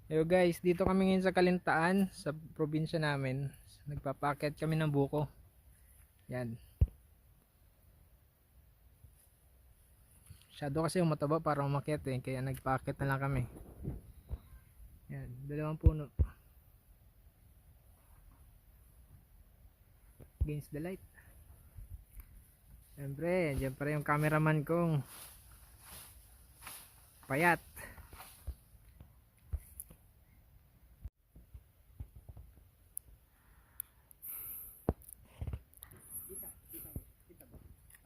Yo guys, dito kami ngayon sa Kalintaan, sa probinsya namin. Nagpapakyat kami ng buko. Yan. Shadow kasi yung mataba para umakyat kaya nagpakyat na lang kami. Yan, dalawang puno. Against the light. Siyempre, dyan pa rin yung cameraman kong payat.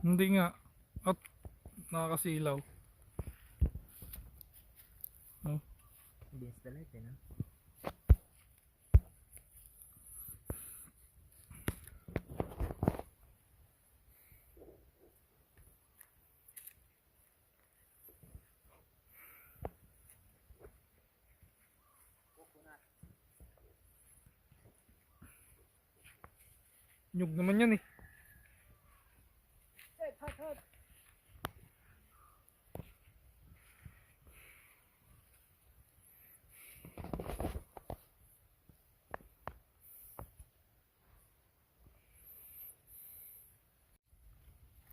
Hindi nga. At nakakasilaw. Oh. Against the light no? Nyug naman yan eh. Hot.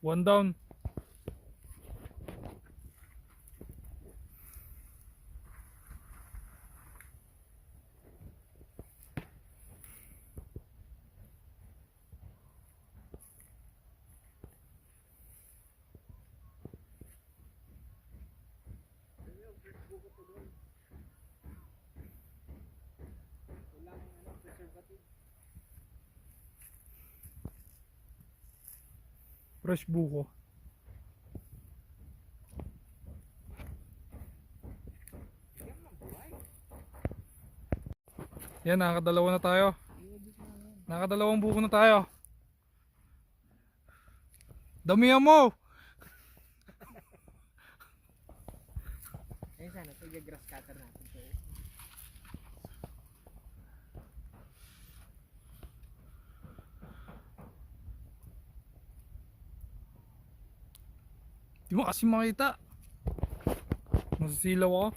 One down. Fresh buko. Yan, nakakadalawa na tayo. Nakakadalawang buko na tayo. Damihan mo! Ayun sana, ito yung grass cutter natin. Di mo kasi makita. Masasilaw ako.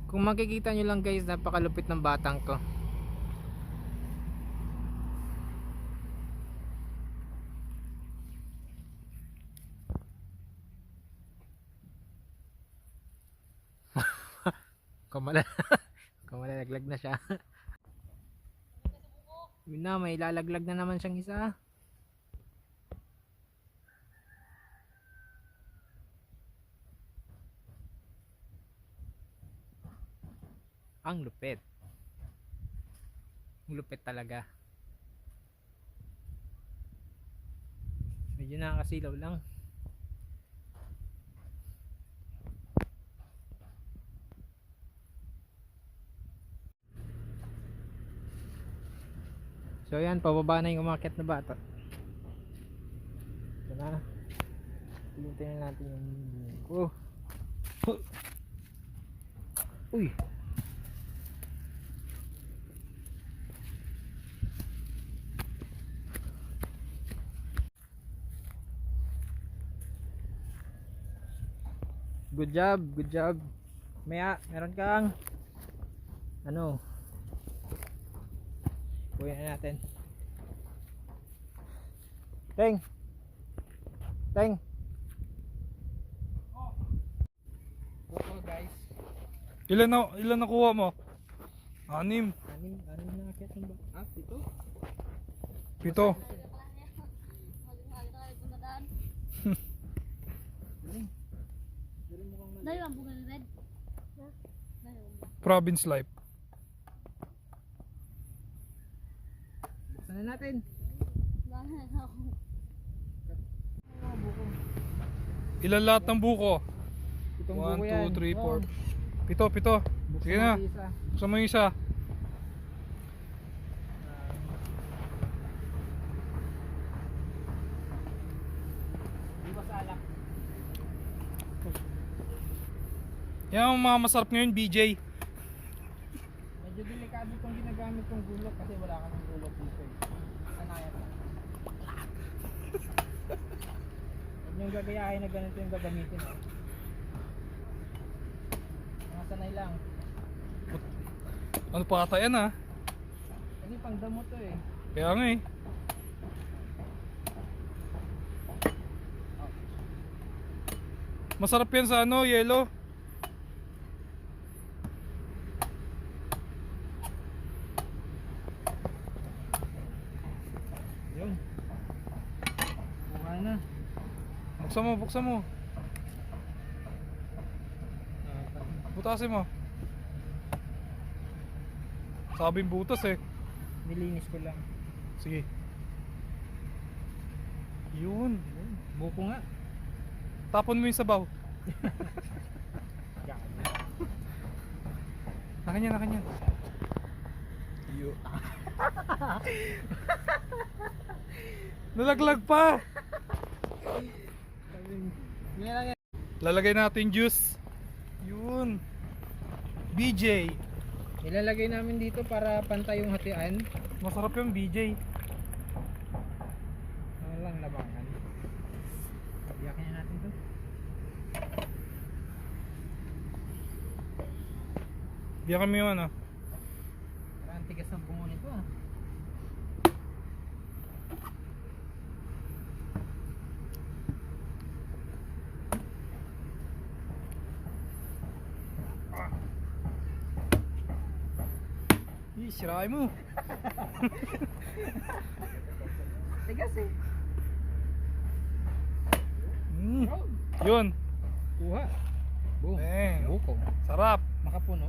Kung makikita nyo lang guys, napakalupit ng batang to. Kamala. Kamala, laglag na siya. Yun na, may lalaglag na naman siyang isa. Ang lupit. Ang lupit talaga. Medyo nakakasilaw lang. So yan, pababa na yung umakyat na bata. Ito na. Pilintin na natin yung buko. Uy! Good job, good job. Maya, meron kang ano? Kuya na natin. Teng. Teng. Buko guys. Ilan nakuha mo? 6. Anim na akyat ng bata. Ah, ito. 7. Dahil ang bunga ng red. Province life. Buksan na natin. Bahala na ako. Ilan lahat ng buko? Itong 1, buko yan. 2, 3, Wow. 4. 7. Buksan Sige na. natin isa. Buksan mo yung isa. Di ba sa alak? Yan ang mga masarap ngayon, BJ. Medyo delikado itong ginagamit kong gulok kasi wala kaming gulok dito eh. Sanayan lang. Huwag niyong gagayahin na ganito yung gagamitin eh. Mga sanay lang. Ano pa ata yan, ha? Kasi pang damo to eh. Kaya nga eh. Masarap yan sa ano, yelo. Yun. Buka na. Buksan mo, buksan mo. Butasin mo. Sabing butas eh. Nilinis ko lang. Sige. Yun. Buko nga. Tapon mo yung sabaw. Yan. Nakanyan, nakanyan. Yo. Nalaglag pa. Yan lang yan. Lalagay natin juice. Yun. BJ. Ilalagay namin dito para pantay yung hatian. Masarap yung BJ. Walang labangan. Iyakin na natin to. Biya kami yung ano. Parang tigas ng bungo nito ah. Ih, sirain mo. Tigas eh. Yun. Kuha. Boom. Eh, Buko. sarap. Makapuno.